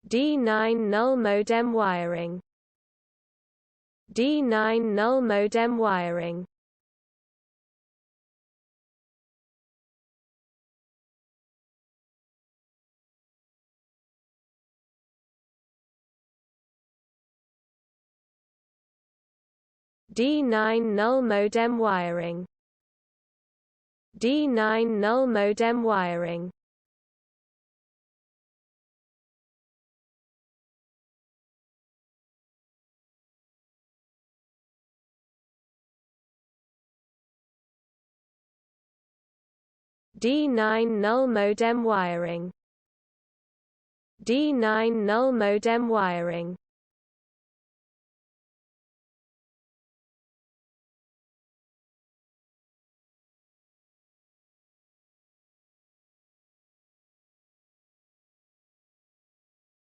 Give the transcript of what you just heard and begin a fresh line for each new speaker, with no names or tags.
D9 Null Modem wiring. D9 Null Modem wiring. D9 Null Modem wiring. D9 Null Modem wiring. D9 Null Modem wiring. D9 Null Modem wiring.